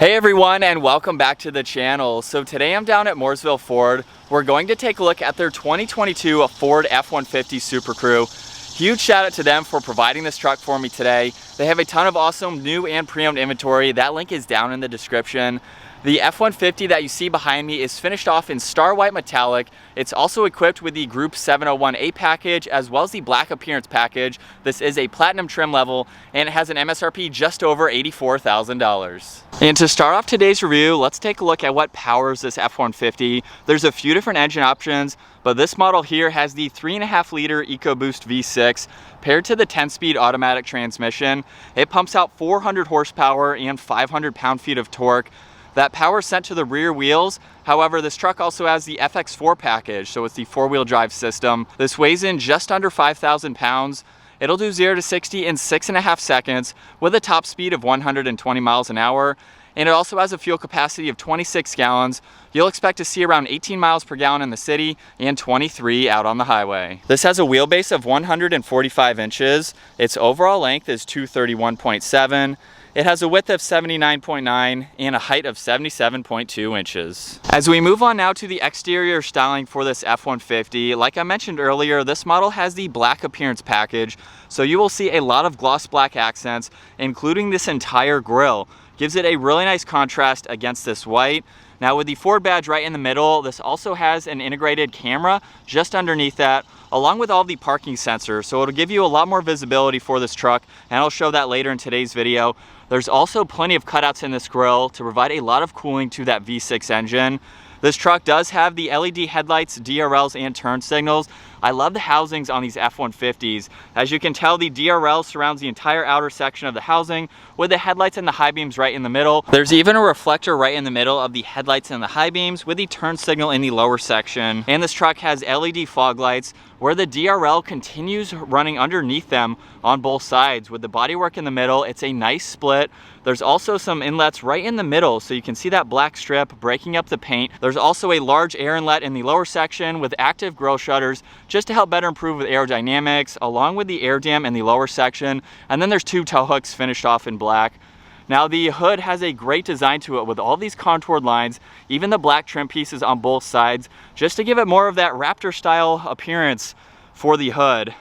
Hey everyone, and welcome back to the channel. So today I'm down at Mooresville Ford. We're going to take a look at their 2022 Ford F150 Super Crew. Huge shout out to them for providing this truck for me today. They have a ton of awesome new and pre-owned inventory. That link is down in the description. The F150 that you see behind me is finished off in Star White Metallic. It's also equipped with the Group 701A package as well as the Black Appearance package. This is a Platinum trim level and it has an MSRP just over $84,000. And to start off today's review, let's take a look at what powers this F150. There's a few different engine options, but this model here has the 3.5 liter EcoBoost V6 paired to the 10-speed automatic transmission. It pumps out 400 horsepower and 500 pound-feet of torque. That power is sent to the rear wheels. However, this truck also has the FX4 package, so it's the four-wheel drive system. This weighs in just under 5,000 pounds. It'll do 0 to 60 in 6.5 seconds with a top speed of 120 miles an hour. And it also has a fuel capacity of 26 gallons. You'll expect to see around 18 miles per gallon in the city and 23 out on the highway. This has a wheelbase of 145 inches. Its overall length is 231.7. It has a width of 79.9 and a height of 77.2 inches. As we move on now to the exterior styling for this F-150, like I mentioned earlier, this model has the Black Appearance package, so you will see a lot of gloss black accents, including this entire grille. Gives it a really nice contrast against this white. Now with the Ford badge right in the middle, this also has an integrated camera just underneath that, along with all the parking sensors, so it'll give you a lot more visibility for this truck, and I'll show that later in today's video. There's also plenty of cutouts in this grille to provide a lot of cooling to that V6 engine. This truck does have the LED headlights, DRLs, and turn signals. I love the housings on these F-150s. As you can tell, the DRL surrounds the entire outer section of the housing with the headlights and the high beams right in the middle. There's even a reflector right in the middle of the headlights and the high beams with the turn signal in the lower section. And this truck has LED fog lights where the DRL continues running underneath them on both sides. With the bodywork in the middle, it's a nice split. There's also some inlets right in the middle, so you can see that black strip breaking up the paint. There's also a large air inlet in the lower section with active grille shutters just to help better improve with aerodynamics, along with the air dam in the lower section. And then there's two tow hooks finished off in black. Now the hood has a great design to it with all these contoured lines, even the black trim pieces on both sides, just to give it more of that Raptor style appearance for the hood.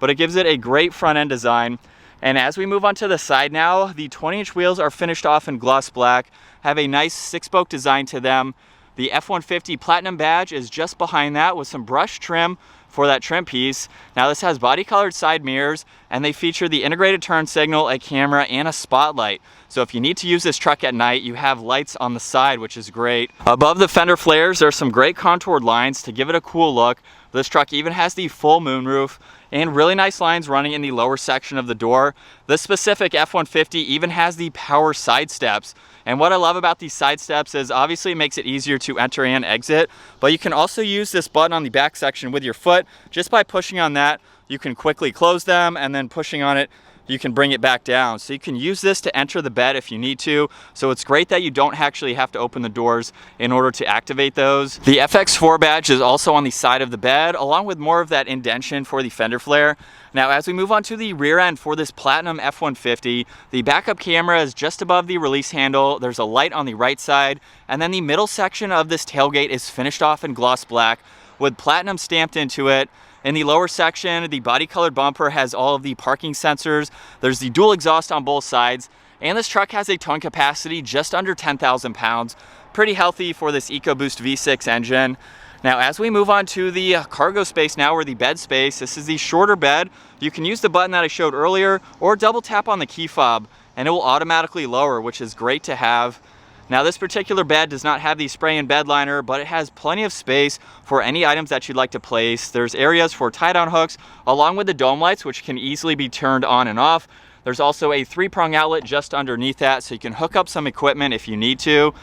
But it gives it a great front end design. And as we move on to the side now, the 20-inch wheels are finished off in gloss black, have a nice 6-spoke design to them. The F-150 Platinum badge is just behind that with some brush trim for that trim piece. Now this has body colored side mirrors, and they feature the integrated turn signal, a camera, and a spotlight. So if you need to use this truck at night, you have lights on the side, which is great. Above the fender flares, there's some great contoured lines to give it a cool look. This truck even has the full moonroof and really nice lines running in the lower section of the door. This specific F-150 even has the power side steps. And what I love about these side steps is obviously it makes it easier to enter and exit, but you can also use this button on the back section with your foot. Just by pushing on that, you can quickly close them, and then pushing on it, you can bring it back down. So you can use this to enter the bed if you need to. So it's great that you don't actually have to open the doors in order to activate those. The FX4 badge is also on the side of the bed, along with more of that indentation for the fender flare. Now, as we move on to the rear end for this Platinum F-150, the backup camera is just above the release handle. There's a light on the right side, and then the middle section of this tailgate is finished off in gloss black with Platinum stamped into it. In the lower section, the body colored bumper has all of the parking sensors. There's the dual exhaust on both sides, and this truck has a towing capacity just under 10,000 pounds. Pretty healthy for this EcoBoost V6 engine. Now, as we move on to the cargo space now, or the bed space, this is the shorter bed. You can use the button that I showed earlier, or double tap on the key fob, and it will automatically lower, which is great to have. Now this particular bed does not have the spray-in bed liner, but it has plenty of space for any items that you'd like to place. There's areas for tie-down hooks, along with the dome lights, which can easily be turned on and off. There's also a 3-prong outlet just underneath that, so you can hook up some equipment if you need to.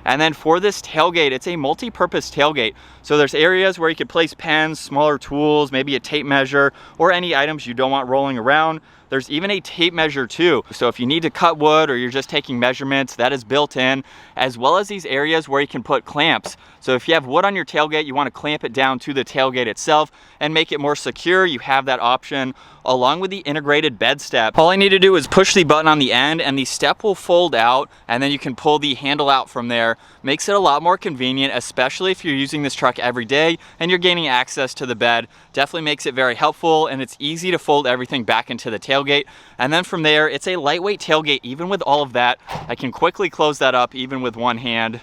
And then for this tailgate, it's a multi-purpose tailgate. So there's areas where you could place pens, smaller tools, maybe a tape measure, or any items you don't want rolling around. There's even a tape measure too. So if you need to cut wood or you're just taking measurements, that is built in, as well as these areas where you can put clamps. So if you have wood on your tailgate, you want to clamp it down to the tailgate itself and make it more secure, you have that option, along with the integrated bed step. All I need to do is push the button on the end and the step will fold out, and then you can pull the handle out from there. Makes it a lot more convenient, especially if you're using this truck every day and you're gaining access to the bed. Definitely makes it very helpful, and it's easy to fold everything back into the tailgate. And then from there, it's a lightweight tailgate. Even with all of that, I can quickly close that up even with one hand.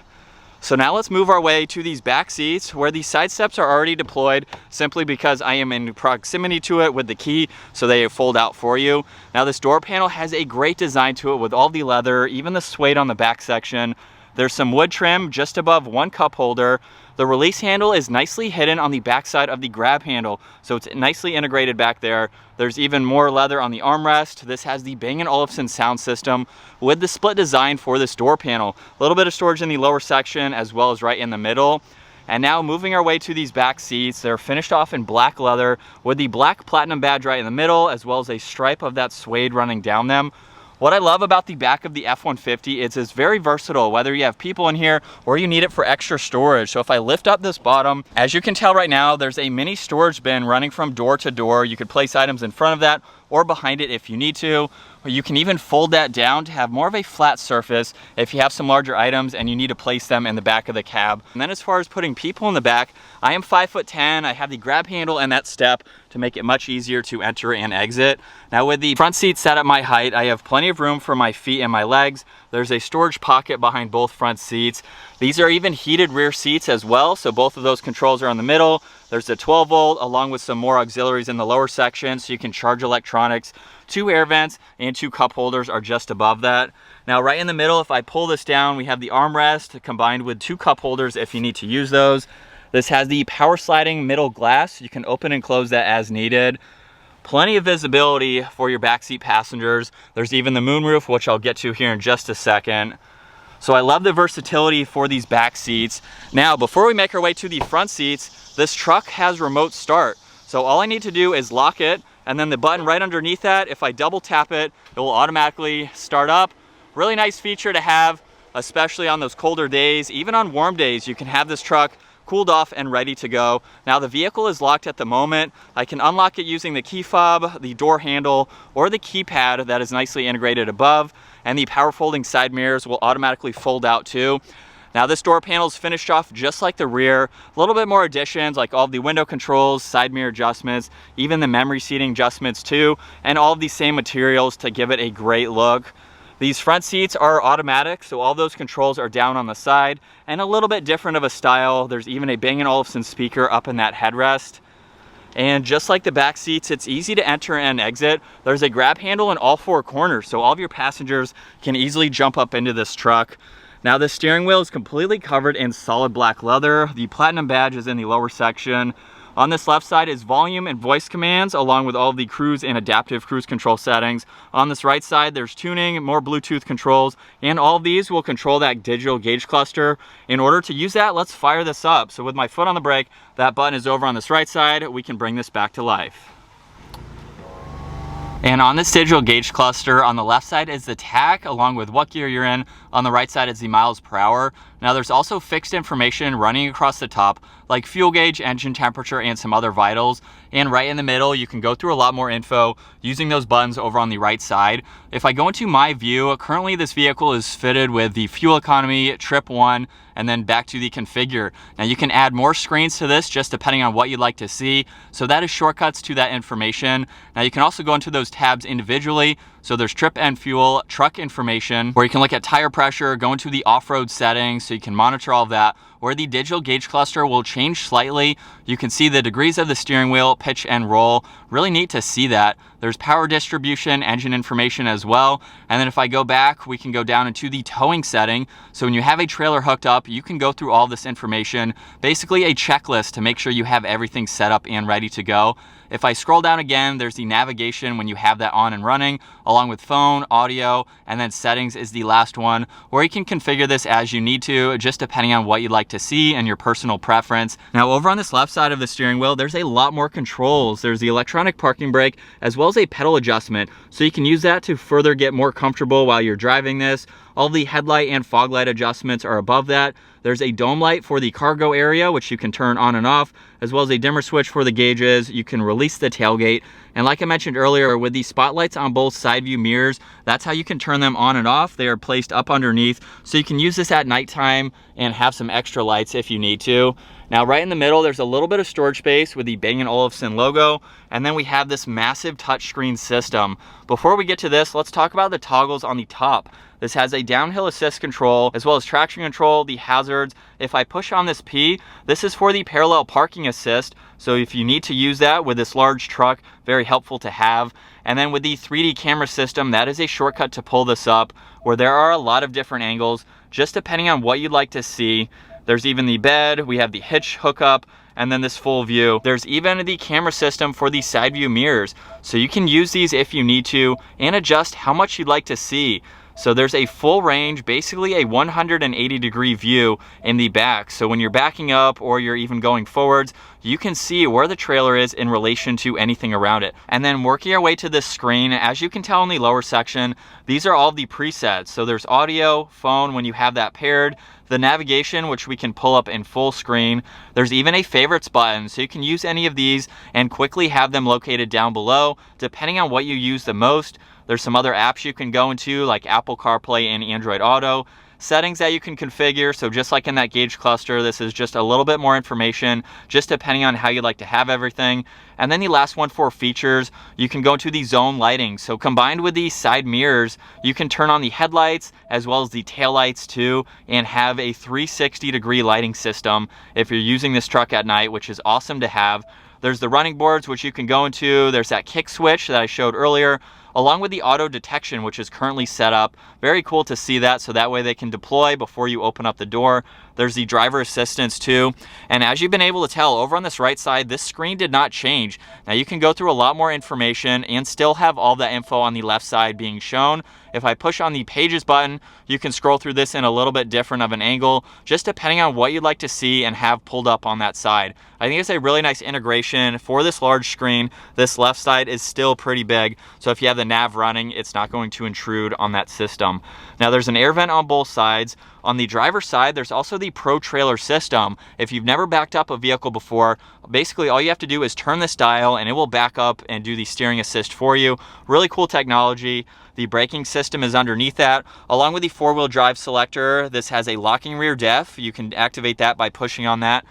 So now let's move our way to these back seats where the side steps are already deployed, simply because I am in proximity to it with the key, so they fold out for you. Now this door panel has a great design to it with all the leather, even the suede on the back section. There's some wood trim just above one cup holder. The release handle is nicely hidden on the back side of the grab handle, so it's nicely integrated back there. There's even more leather on the armrest. This has the Bang & Olufsen sound system with the split design for this door panel. A little bit of storage in the lower section as well as right in the middle. And now moving our way to these back seats, they're finished off in black leather with the black platinum badge right in the middle, as well as a stripe of that suede running down them. What I love about the back of the F-150 is it's very versatile, whether you have people in here or you need it for extra storage. So if I lift up this bottom, as you can tell right now, there's a mini storage bin running from door to door. You could place items in front of that or behind it if you need to. Or you can even fold that down to have more of a flat surface if you have some larger items and you need to place them in the back of the cab. And then as far as putting people in the back, I am 5'10". I have the grab handle and that step to make it much easier to enter and exit. Now with the front seat set at my height, I have plenty of room for my feet and my legs. There's a storage pocket behind both front seats. These are even heated rear seats as well, so both of those controls are in the middle. There's a 12 volt along with some more auxiliaries in the lower section, so you can charge electronics. 2 air vents and 2 cup holders are just above that. Now right in the middle, if I pull this down, we have the armrest combined with 2 cup holders if you need to use those. This has the power sliding middle glass. You can open and close that as needed. Plenty of visibility for your backseat passengers. There's even the moonroof, which I'll get to here in just a second. So I love the versatility for these back seats. Now, before we make our way to the front seats, this truck has remote start. So all I need to do is lock it, and then the button right underneath that, if I double tap it, it will automatically start up. Really nice feature to have, especially on those colder days. Even on warm days, you can have this truck cooled off and ready to go. Now the vehicle is locked at the moment. I can unlock it using the key fob, the door handle, or the keypad that is nicely integrated above, and the power folding side mirrors will automatically fold out too. Now this door panel is finished off just like the rear. A little bit more additions like all of the window controls, side mirror adjustments, even the memory seating adjustments too, and all of these same materials to give it a great look. These front seats are automatic, so all those controls are down on the side, and a little bit different of a style. There's even a Bang & Olufsen speaker up in that headrest. And just like the back seats, it's easy to enter and exit. There's a grab handle in all 4 corners, so all of your passengers can easily jump up into this truck. Now the steering wheel is completely covered in solid black leather. The platinum badge is in the lower section. On this left side is volume and voice commands, along with all of the cruise and adaptive cruise control settings. On this right side, there's tuning, more Bluetooth controls, and all of these will control that digital gauge cluster. In order to use that, let's fire this up. So with my foot on the brake, that button is over on this right side. We can bring this back to life. And on this digital gauge cluster, on the left side is the tach, along with what gear you're in. On the right side is the miles per hour. Now there's also fixed information running across the top, like fuel gauge, engine temperature, and some other vitals. And right in the middle, you can go through a lot more info using those buttons over on the right side. If I go into my view, currently this vehicle is fitted with the fuel economy, trip 1, and then back to the configure. Now you can add more screens to this just depending on what you'd like to see. So that is shortcuts to that information. Now you can also go into those tabs individually. So there's trip and fuel, truck information, where you can look at tire pressure, go into the off-road settings so you can monitor all of that, where the digital gauge cluster will change slightly. You can see the degrees of the steering wheel, pitch and roll. Really neat to see that. There's power distribution, engine information as well. And then if I go back, we can go down into the towing setting. So when you have a trailer hooked up, you can go through all this information, basically a checklist to make sure you have everything set up and ready to go. If I scroll down again, there's the navigation when you have that on and running, along with phone, audio, and then settings is the last one, where you can configure this as you need to, just depending on what you'd like to see and your personal preference. Now over on this left side of the steering wheel, there's a lot more controls. There's the electronic parking brake, as well as as a pedal adjustment. So you can use that to further get more comfortable while you're driving this. All the headlight and fog light adjustments are above that. There's a dome light for the cargo area, which you can turn on and off, as well as a dimmer switch for the gauges. You can release the tailgate. And like I mentioned earlier, with the spotlights on both side view mirrors, that's how you can turn them on and off. They are placed up underneath, so you can use this at nighttime and have some extra lights if you need to. Now, right in the middle, there's a little bit of storage space with the Bang & Olufsen logo, and then we have this massive touchscreen system. Before we get to this, let's talk about the toggles on the top. This has a downhill assist control, as well as traction control, the hazards. If I push on this P, this is for the parallel parking assist. So if you need to use that with this large truck, very helpful to have. And then with the 3D camera system, that is a shortcut to pull this up, where there are a lot of different angles, just depending on what you'd like to see. There's even the bed, we have the hitch hookup, and then this full view. There's even the camera system for the side view mirrors. So you can use these if you need to and adjust how much you'd like to see. So there's a full range, basically a 180-degree view in the back. So when you're backing up or you're even going forwards, you can see where the trailer is in relation to anything around it. And then working our way to this screen, as you can tell in the lower section, these are all the presets. So there's audio, phone when you have that paired, the navigation, which we can pull up in full screen. There's even a favorites button, so you can use any of these and quickly have them located down below, depending on what you use the most. There's some other apps you can go into, like Apple CarPlay and Android Auto. Settings that you can configure, so just like in that gauge cluster, this is just a little bit more information, just depending on how you'd like to have everything. And then the last one for features, you can go into the zone lighting. So combined with these side mirrors, you can turn on the headlights as well as the tail lights too, and have a 360-degree lighting system if you're using this truck at night, which is awesome to have. There's the running boards, which you can go into. There's that kick switch that I showed earlier, along with the auto detection, which is currently set up. Very cool to see that, so that way they can deploy before you open up the door. There's the driver assistance too. And as you've been able to tell, over on this right side, this screen did not change. Now you can go through a lot more information and still have all that info on the left side being shown. If I push on the pages button, you can scroll through this in a little bit different of an angle, just depending on what you'd like to see and have pulled up on that side. I think it's a really nice integration for this large screen. This left side is still pretty big, so if you have the nav running, it's not going to intrude on that system. Now there's an air vent on both sides. On the driver's side, there's also the Pro Trailer system. If you've never backed up a vehicle before, basically all you have to do is turn this dial and it will back up and do the steering assist for you. Really cool technology. The braking system is underneath that, along with the four-wheel drive selector. This has a locking rear def. You can activate that by pushing on that.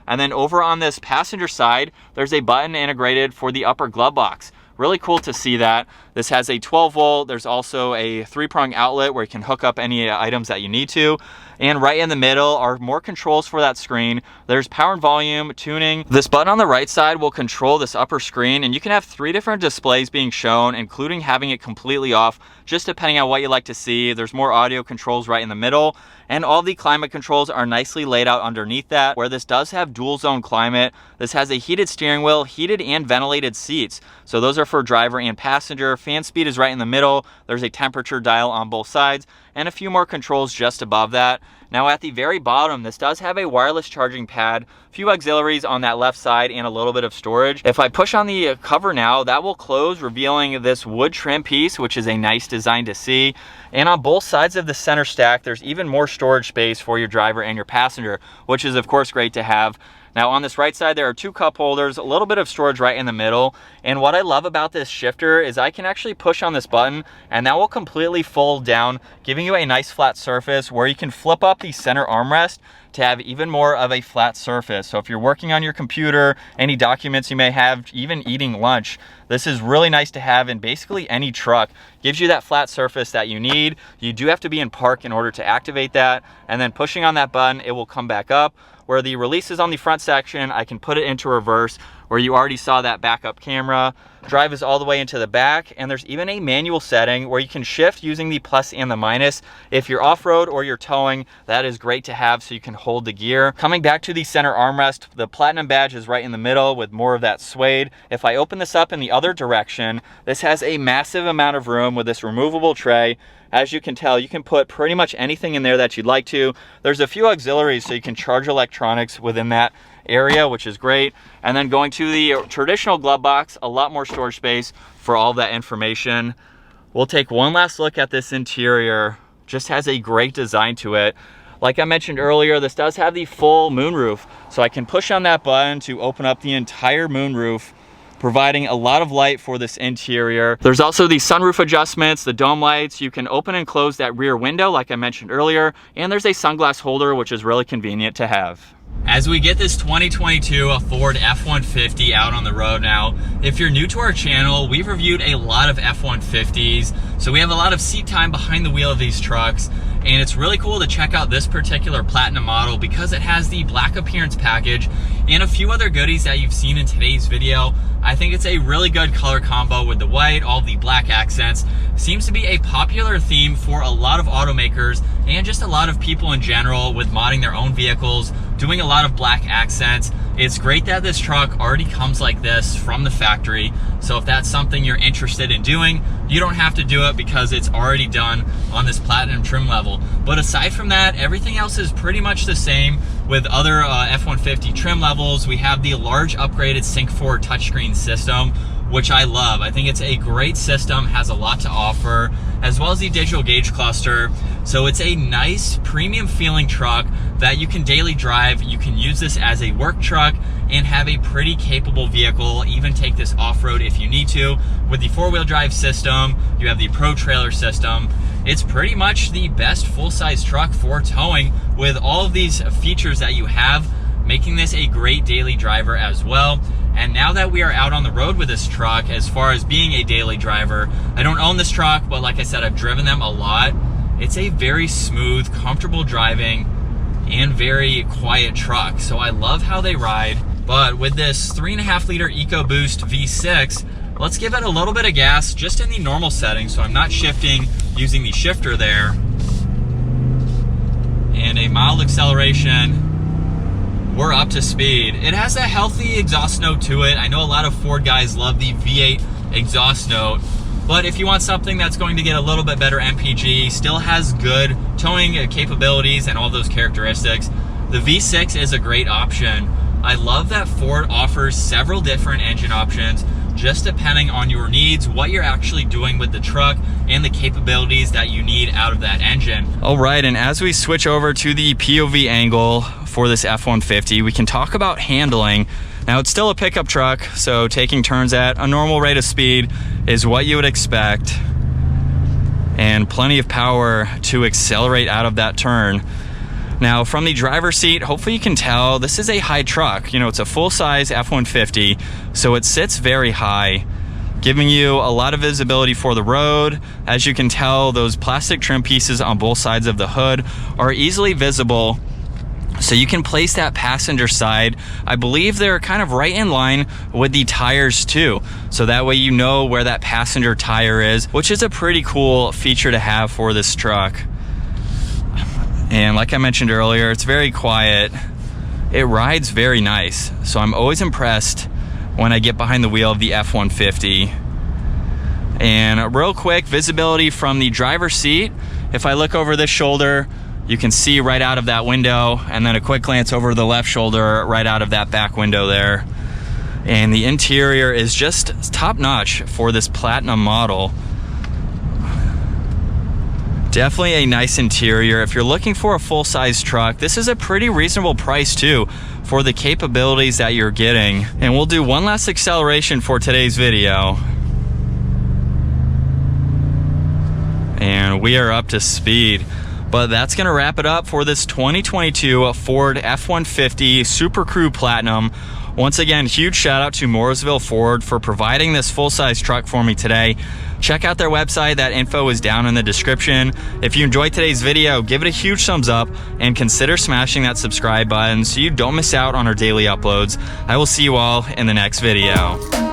And then over on this passenger side, there's a button integrated for the upper glove box. Really cool to see that. This has a 12 volt. There's also a 3-prong outlet where you can hook up any items that you need to. And right in the middle are more controls for that screen. There's power and volume, tuning. This button on the right side will control this upper screen, and you can have 3 different displays being shown, including having it completely off, just depending on what you like to see. There's more audio controls right in the middle, and all the climate controls are nicely laid out underneath that, where this does have dual zone climate. This has a heated steering wheel, heated and ventilated seats. So those are for driver and passenger. Fan speed is right in the middle. There's a temperature dial on both sides, and a few more controls just above that. Now at the very bottom, this does have a wireless charging pad, a few auxiliaries on that left side, and a little bit of storage. If I push on the cover now, that will close, revealing this wood trim piece, which is a nice design to see. And on both sides of the center stack, there's even more storage space for your driver and your passenger, which is of course great to have. Now on this right side, there are 2 cup holders, a little bit of storage right in the middle. And what I love about this shifter is I can actually push on this button and that will completely fold down, giving you a nice flat surface where you can flip up the center armrest to have even more of a flat surface. So if you're working on your computer, any documents you may have, even eating lunch, this is really nice to have in basically any truck. Gives you that flat surface that you need. You do have to be in park in order to activate that. And then pushing on that button, it will come back up. Where the release is on the front section, I can put it into reverse, where you already saw that backup camera. Drive is all the way into the back, and there's even a manual setting where you can shift using the plus and the minus. If you're off-road or you're towing, that is great to have so you can hold the gear. Coming back to the center armrest, the Platinum badge is right in the middle with more of that suede. If I open this up in the other direction, this has a massive amount of room with this removable tray. As you can tell, you can put pretty much anything in there that you'd like to. There's a few auxiliaries so you can charge electronics within that. area, which is great. And then going to the traditional glove box, a lot more storage space for all of that information. We'll take one last look at this interior. Just has a great design to it. Like I mentioned earlier, this does have the full moonroof, so I can push on that button to open up the entire moonroof, providing a lot of light for this interior. There's also the sunroof adjustments, the dome lights. You can open and close that rear window like I mentioned earlier, and there's a sunglass holder, which is really convenient to have. As we get this 2022 Ford F150 out on the road now, if you're new to our channel, we've reviewed a lot of F150s, so we have a lot of seat time behind the wheel of these trucks, and it's really cool to check out this particular Platinum model because it has the black appearance package and a few other goodies that you've seen in today's video. I think it's a really good color combo with the white, all the black accents. Seems to be a popular theme for a lot of automakers and just a lot of people in general with modding their own vehicles, doing a lot of black accents. It's great that this truck already comes like this from the factory. So if that's something you're interested in doing, you don't have to do it because it's already done on this Platinum trim level. But aside from that, everything else is pretty much the same with other F-150 trim levels. We have the large upgraded Sync 4 touchscreen system, which I love. I think it's a great system, has a lot to offer, as well as the digital gauge cluster. So it's a nice premium feeling truck that you can daily drive. You can use this as a work truck and have a pretty capable vehicle, even take this off-road if you need to. With the 4-wheel drive system, you have the Pro Trailer system. It's pretty much the best full-size truck for towing with all of these features that you have, making this a great daily driver as well. And now that we are out on the road with this truck, as far as being a daily driver, I don't own this truck, but like I said, I've driven them a lot. It's a very smooth, comfortable driving and very quiet truck. So I love how they ride. But with this 3.5 liter EcoBoost V6, let's give it a little bit of gas just in the normal setting. So I'm not shifting using the shifter there. And a mild acceleration, we're up to speed. It has a healthy exhaust note to it. I know a lot of Ford guys love the V8 exhaust note, but if you want something that's going to get a little bit better MPG, still has good towing capabilities and all those characteristics, the V6 is a great option. I love that Ford offers several different engine options, just depending on your needs, what you're actually doing with the truck, and the capabilities that you need out of that engine. All right, and as we switch over to the POV angle for this F-150, we can talk about handling. Now, it's still a pickup truck, so taking turns at a normal rate of speed is what you would expect, and plenty of power to accelerate out of that turn. Now, from the driver's seat, hopefully you can tell this is a high truck. You know, it's a full-size F-150, so it sits very high, giving you a lot of visibility for the road. As you can tell, those plastic trim pieces on both sides of the hood are easily visible, so you can place that passenger side. I believe they're kind of right in line with the tires too, so that way you know where that passenger tire is, which is a pretty cool feature to have for this truck. And like I mentioned earlier, it's very quiet. It rides very nice. So I'm always impressed when I get behind the wheel of the F-150. And real quick, visibility from the driver's seat. If I look over this shoulder, you can see right out of that window, and then a quick glance over the left shoulder right out of that back window there. And the interior is just top notch for this Platinum model. Definitely a nice interior. If you're looking for a full-size truck, this is a pretty reasonable price too for the capabilities that you're getting. And we'll do one last acceleration for today's video. And we are up to speed. But that's gonna wrap it up for this 2022 Ford F-150 Super Crew Platinum. Once again, huge shout out to Mooresville Ford for providing this full-size truck for me today. Check out their website, that info is down in the description. If you enjoyed today's video, give it a huge thumbs up and consider smashing that subscribe button so you don't miss out on our daily uploads. I will see you all in the next video.